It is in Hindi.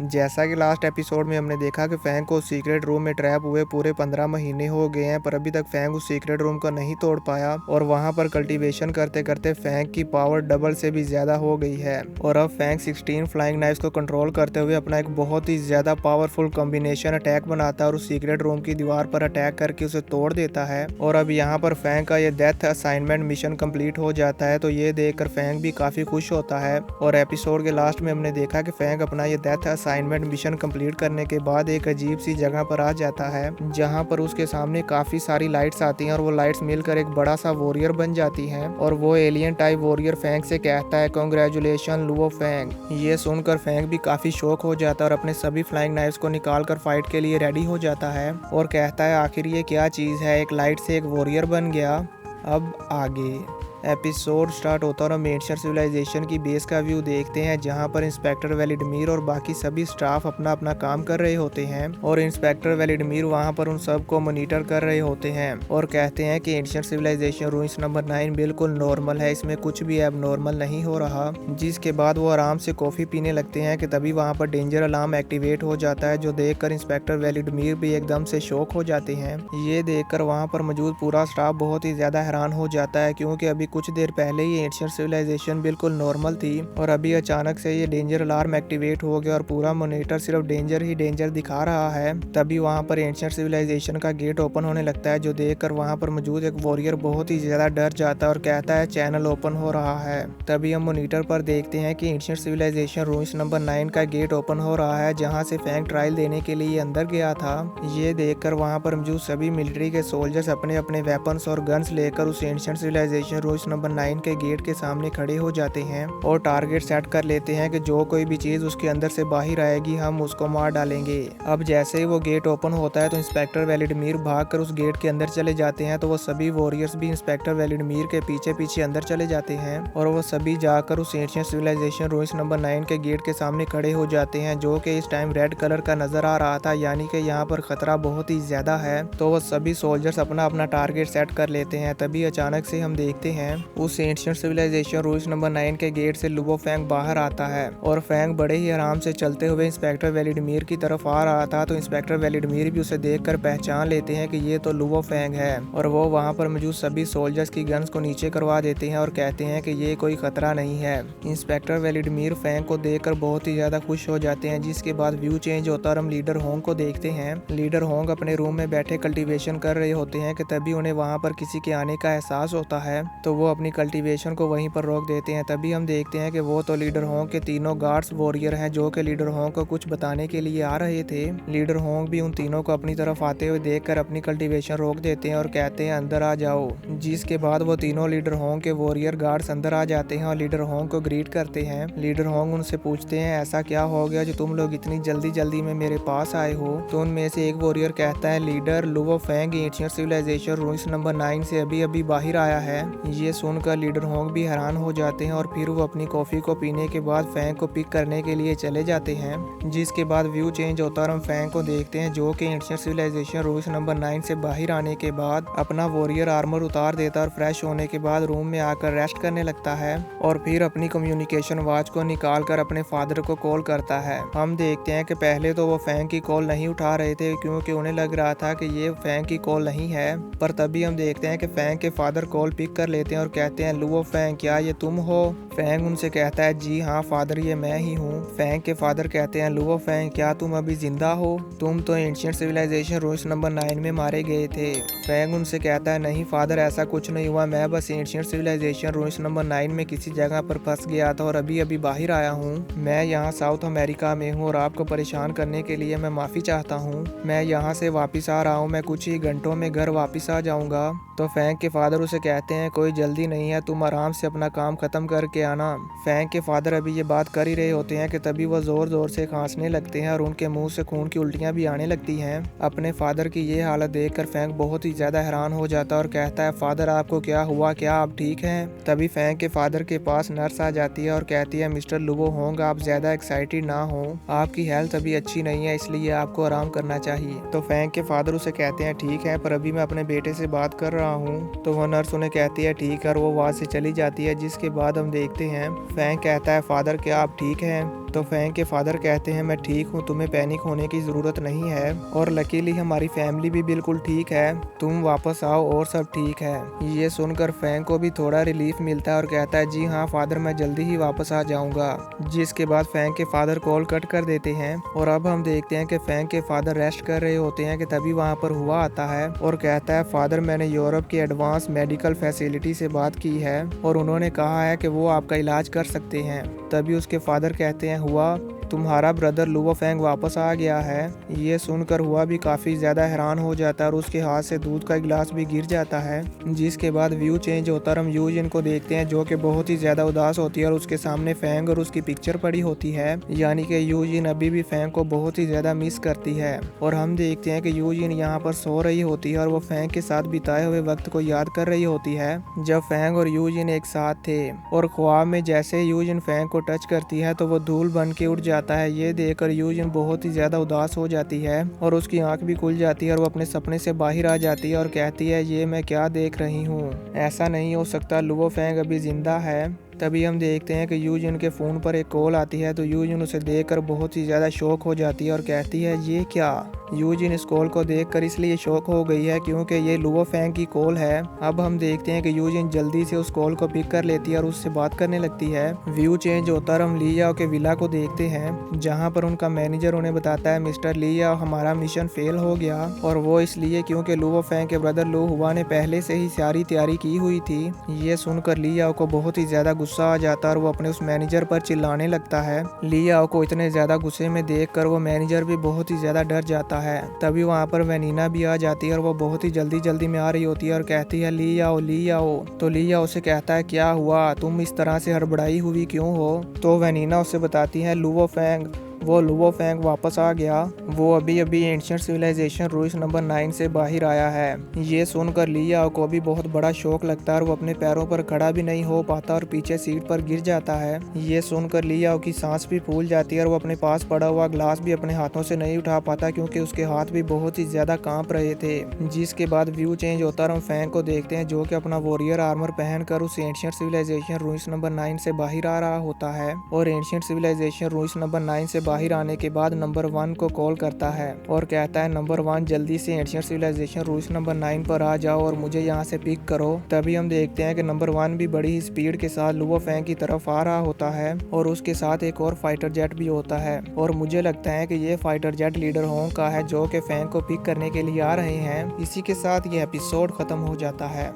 जैसा कि लास्ट एपिसोड में हमने देखा कि फैंग को सीक्रेट रूम में ट्रैप हुए पूरे 15 महीने हो गए हैं, पर अभी तक फैंग उस सीक्रेट रूम को नहीं तोड़ पाया और वहां पर कल्टीवेशन करते करते फैंग की पावर डबल से भी ज्यादा हो गई है। और अब फैंग 16 फ्लाइंग नाइफ्स को कंट्रोल करते हुए अपना एक बहुत ही ज्यादा पावरफुल कॉम्बिनेशन अटैक बनाता है और उस सीक्रेट रूम की दीवार पर अटैक करके उसे तोड़ देता है। और अब यहाँ पर फैंग का ये डेथ असाइनमेंट मिशन कंप्लीट हो जाता है, तो ये देखकर फैंग भी काफी खुश होता है। और एपिसोड के लास्ट में हमने देखा कि फैंग अपना ये डेथ असाइनमेंट मिशन कंप्लीट करने के बाद एक अजीब सी जगह पर आ जाता है, जहां पर उसके सामने काफी सारी लाइट्स आती हैं और वो लाइट्स मिलकर एक बड़ा सा वॉरियर बन जाती हैं। और वो एलियन टाइप वॉरियर फैंग से कहता है, कांग्रेचुलेशन लुओ फैंग। ये सुनकर फैंग भी काफी शॉक हो जाता है और अपने सभी फ्लाइंग नाइफ्स को निकाल कर फाइट के लिए रेडी हो जाता है और कहता है, आखिर ये क्या चीज है, एक लाइट से एक वॉरियर बन गया। अब आगे एपिसोड स्टार्ट होता है और हम एंशिएंट सिविलाइजेशन की बेस का व्यू देखते हैं, जहां पर इंस्पेक्टर वेलिडमीर और बाकी सभी स्टाफ अपना अपना काम कर रहे होते हैं। और इंस्पेक्टर वेलिडमीर वहां पर उन सबको मॉनिटर कर रहे होते हैं और कहते हैं कि एंशिएंट सिविलाइजेशन रूइंस नंबर 9 बिल्कुल नॉर्मल है, इसमें कुछ भी एबनॉर्मल नहीं हो रहा। जिसके बाद वो आराम से कॉफी पीने लगते हैं कि तभी वहां पर डेंजर अलार्म एक्टिवेट हो जाता है, जो देखकर इंस्पेक्टर वेलिडमीर भी एकदम से शॉक हो जाते हैं। ये देखकर वहां पर मौजूद पूरा स्टाफ बहुत ही ज्यादा हैरान हो जाता है, क्योंकि अभी कुछ देर पहले ही एंशिएंट सिविलाइजेशन बिल्कुल नॉर्मल थी और अभी अचानक से ये डेंजर अलार्म एक्टिवेट हो गया और पूरा मॉनिटर सिर्फ डेंजर ही डेंजर दिखा रहा है। तभी वहां पर एंशिएंट सिविलाइजेशन का गेट ओपन होने लगता है, जो देखकर वहां पर मौजूद एक वॉरियर बहुत ही ज्यादा डर जाता है और कहता है, चैनल ओपन हो रहा है। तभी हम मॉनिटर पर देखते हैं कि एंशिएंट सिविलाइजेशन रूइंस नंबर 9 का गेट ओपन हो रहा है, जहां से फैंग ट्रायल देने के लिए अंदर गया था। ये देखकर वहां पर मौजूद सभी मिलिट्री के सोल्जर्स अपने अपने वेपन्स और गन्स लेकर उस एंशिएंट सिविलाइजेशन रूइंस नंबर 9 के गेट के सामने खड़े हो जाते हैं और टारगेट सेट कर लेते हैं कि जो कोई भी चीज उसके अंदर से बाहर आएगी हम उसको मार डालेंगे। अब जैसे ही वो गेट ओपन होता है तो इंस्पेक्टर वेलिडमीर भागकर उस गेट के अंदर चले जाते हैं, तो वो सभी वॉरियर्स भी इंस्पेक्टर वेलिडमीर के पीछे पीछे अंदर चले जाते हैं और वो सभी जाकर उस एंशिएंट सिविलाइजेशन रूइंस नंबर 9 के गेट के सामने खड़े हो जाते हैं, जो कि इस टाइम रेड कलर का नजर आ रहा था, यानी कि यहाँ पर खतरा बहुत ही ज्यादा है। तो वो सभी सोल्जर्स अपना अपना टारगेट सेट कर लेते हैं। तभी अचानक से हम देखते हैं उस एंशिएंट सिविलाइजेशन रूइंस नंबर 9 के गेट से लुओ फैंग बाहर आता है और फैंग बड़े ही आराम से चलते हुए इंस्पेक्टर वेलिडमीर की तरफ आ रहा था, तो इंस्पेक्टर वेलिडमीर भी उसे देखकर पहचान लेते हैं कि ये तो लुओ फैंग है और वो वहां पर मौजूद सभी सोल्जर्स की गन्स को नीचे करवा देते हैं और कहते हैं कि ये कोई खतरा नहीं है। इंस्पेक्टर वेलिडमीर फैंग को देखकर बहुत ही ज्यादा खुश हो जाते हैं, जिसके बाद व्यू चेंज होता और हम लीडर होंग को देखते हैं। लीडर होंग अपने रूम में बैठे कल्टीवेशन कर रहे होते हैं कि तभी उन्हें वहां पर किसी के आने का एहसास होता है, तो वो अपनी कल्टीवेशन को वहीं पर रोक देते हैं। तभी हम देखते हैं कि वो तो लीडर होंग के तीनों गार्ड्स वॉरियर हैं, जो कि लीडर होंग को कुछ बताने के लिए आ रहे थे। लीडर होंग भी उन तीनों को अपनी तरफ आते हुए देखकर अपनी कल्टीवेशन रोक देते हैं और कहते हैं, अंदर आ जाओ। जिसके बाद वो तीनों लीडर होंग के वॉरियर गार्ड्स अंदर आ जाते हैं और लीडर होंग को ग्रीट करते हैं। लीडर होंग उनसे पूछते हैं, ऐसा क्या हो गया जो तुम लोग इतनी जल्दी जल्दी में मेरे पास आए हो। तो उनमें से एक वॉरियर कहता है, leader Luo Fang ancient civilization ruins number 9 से अभी अभी बाहर आया है। ये सुनकर लीडर होंग भी हैरान हो जाते हैं और फिर वो अपनी कॉफी को पीने के बाद फैंग को पिक करने के लिए चले जाते हैं। जिसके बाद व्यू चेंज होता और हम फैंग को देखते हैं, जो कि एंशिएंट सिविलाइजेशन रूइंस नंबर 9 से बाहर आने के बाद अपना वॉरियर आर्मर उतार देता और फ्रेश होने के बाद रूम में आकर रेस्ट करने लगता है और फिर अपनी कम्युनिकेशन वॉच को निकाल कर अपने फादर को कॉल करता है। हम देखते हैं कि पहले तो वो फैंग की कॉल नहीं उठा रहे थे, क्योंकि उन्हें लग रहा था कि ये फैंग की कॉल नहीं है, पर तभी हम देखते हैं कि फैंग के फादर कॉल पिक कर लेते हैं और कहते हैं, लुओ फैंग क्या ये तुम हो? फैंग उनसे कहता है, जी हाँ फादर ये मैं ही हूँ। फैंग के फादर कहते हैं, लुओ फैंग क्या तुम अभी जिंदा हो? तुम तो एंशिएंट सिविलाइजेशन रूइंस नंबर 9 में मारे गए थे। फैंग उनसे कहता है, नहीं फादर ऐसा कुछ नहीं हुआ, मैं बस एंशिएंट सिविलाइजेशन रूइंस नंबर 9 में किसी जगह पर फंस गया था और अभी अभी बाहर आया हूँ। मैं यहाँ साउथ अमेरिका में हूँ और आपको परेशान करने के लिए मैं माफ़ी चाहता हूँ। मैं यहाँ से वापस आ रहा हूँ, मैं कुछ ही घंटों में घर वापस आ जाऊँगा। तो फैंग के फादर उसे कहते हैं, कोई जल्दी नहीं है, तुम आराम से अपना काम खत्म करके आना। फैंग के फादर अभी ये बात कर ही रहे होते हैं कि तभी वो जोर जोर से खांसने लगते हैं और उनके मुंह से खून की उल्टियां भी आने लगती हैं। अपने फादर की ये हालत देखकर फैंग बहुत ही ज्यादा हैरान हो जाता है और कहता है, फादर आपको क्या हुआ, क्या आप ठीक हैं? तभी फैंग के फादर के पास नर्स आ जाती है और कहती है, मिस्टर लुओ होंग आप ज्यादा एक्साइटेड ना हो, आपकी हेल्थ अभी अच्छी नहीं है, इसलिए आपको आराम करना चाहिए। तो फैंग के फादर उसे कहते हैं, ठीक है, पर अभी मैं अपने बेटे से बात कर रहा हूँ। तो वह नर्स उन्हें कहती है, ठीक है, और वो वहां से चली जाती है। जिसके बाद हम देखते हैं फैंग कहता है, फादर क्या आप ठीक हैं? तो फैंग के फादर कहते हैं मैं ठीक हूँ, तुम्हें पैनिक होने की ज़रूरत नहीं है और लकीली हमारी फैमिली भी बिल्कुल ठीक है, तुम वापस आओ और सब ठीक है। ये सुनकर फैंग को भी थोड़ा रिलीफ मिलता है और कहता है जी हाँ फादर, मैं जल्दी ही वापस आ जाऊंगा। जिसके बाद फैंग के फादर कॉल कट कर देते हैं और अब हम देखते हैं कि फैंग के फादर रेस्ट कर रहे होते हैं कि तभी वहाँ पर हुआ आता है और कहता है फादर, मैंने यूरोप की एडवांस मेडिकल फैसिलिटी से बात की है और उन्होंने कहा है कि वो आपका इलाज कर सकते हैं। तभी उसके फादर कहते हैं हुआ, तुम्हारा ब्रदर लुओ फैंग वापस आ गया है। ये सुनकर हुआ भी काफ़ी ज़्यादा हैरान हो जाता है और उसके हाथ से दूध का गिलास भी गिर जाता है। जिसके बाद व्यू चेंज होता है और हम यूजिन को देखते हैं जो कि बहुत ही ज़्यादा उदास होती है और उसके सामने फैंग और उसकी पिक्चर पड़ी होती है, यानी कि यूजिन अभी भी फैंग को बहुत ही ज़्यादा मिस करती है। और हम देखते हैं कि यूजिन यहाँ पर सो रही होती है और वो फैंग के साथ बिताए हुए वक्त को याद कर रही होती है जब फैंग और यूजिन एक साथ थे। और ख्वाब में जैसे यूजिन फैंग को टच करती है तो वो धूल बन के उड़ जाता है। ये देखकर यूजिन बहुत ही ज्यादा उदास हो जाती है और उसकी आंख भी खुल जाती है और वो अपने सपने से बाहर आ जाती है और कहती है ये मैं क्या देख रही हूँ, ऐसा नहीं हो सकता, लुओ फैंग अभी जिंदा है। तभी हम देखते हैं कि यूजिन के फ़ोन पर एक कॉल आती है तो यूजिन उसे देखकर बहुत ही ज़्यादा शॉक हो जाती है और कहती है ये क्या। यूजिन इस कॉल को देखकर इसलिए शॉक हो गई है क्योंकि ये लुओ फैंग की कॉल है। अब हम देखते हैं कि यूजिन जल्दी से उस कॉल को पिक कर लेती है और उससे बात करने लगती है। व्यू चेंज होता है, हम लियाओ के विला को देखते हैं जहाँ पर उनका मैनेजर उन्हें बताता है मिस्टर लियाओ, हमारा मिशन फेल हो गया और वो इसलिए क्योंकि लुओ फैंग के ब्रदर लू हुआ ने पहले से ही सारी तैयारी की हुई थी। ये सुनकर लियाओ को बहुत ही ज़्यादा गुस्सा आ जाता है और वो अपने उस मैनेजर पर चिल्लाने लगता है। लियाओ को इतने ज़्यादा गुस्से में देखकर वो मैनेजर भी बहुत ही ज़्यादा डर जाता है। तभी वहाँ पर वेनिना भी आ जाती है और वो बहुत ही जल्दी में आ रही होती है और कहती है लियाओ। तो लियाओ उसे कहता है क्या हुआ, तुम इस तरह से हड़बड़ाई हुई क्यों हो। तो वेनिना उसे बताती है लुओ फैंग वापस आ गया, वो अभी एंशिएंट सिविलाइजेशन रूइंस नंबर 9 से बाहर आया है। ये सुनकर लियाओ को भी बहुत बड़ा शौक लगता है और वो अपने पैरों पर खड़ा भी नहीं हो पाता और पीछे सीट पर गिर जाता है। ये सुनकर लियाओ की सांस भी फूल जाती है और वो अपने पास पड़ा हुआ ग्लास भी अपने हाथों से नहीं उठा पाता क्योंकि उसके हाथ भी बहुत ही ज्यादा कांप रहे थे। जिसके बाद व्यू चेंज होता है, हम फैंग को देखते हैं जो कि अपना वॉरियर आर्मर पहनकर उस एंशिएंट सिविलाइजेशन रूइंस नंबर 9 से बाहर आ रहा होता है और एंशिएंट सिविलाइजेशन रूइंस नंबर 9 से बाहर आने के बाद नंबर 1 को कॉल करता है और कहता है नंबर 1 जल्दी से एंशिएंट सिविलाइजेशन रूइंस नंबर 9 पर आ जाओ और मुझे यहाँ से पिक करो। तभी हम देखते हैं कि नंबर 1 भी बड़ी ही स्पीड के साथ लुओ फैंग की तरफ आ रहा होता है और उसके साथ एक और फाइटर जेट भी होता है और मुझे लगता है कि ये फाइटर जेट लीडर होंग का है जो कि फैंग को पिक करने के लिए आ रहे हैं। इसी के साथ ये एपिसोड खत्म हो जाता है।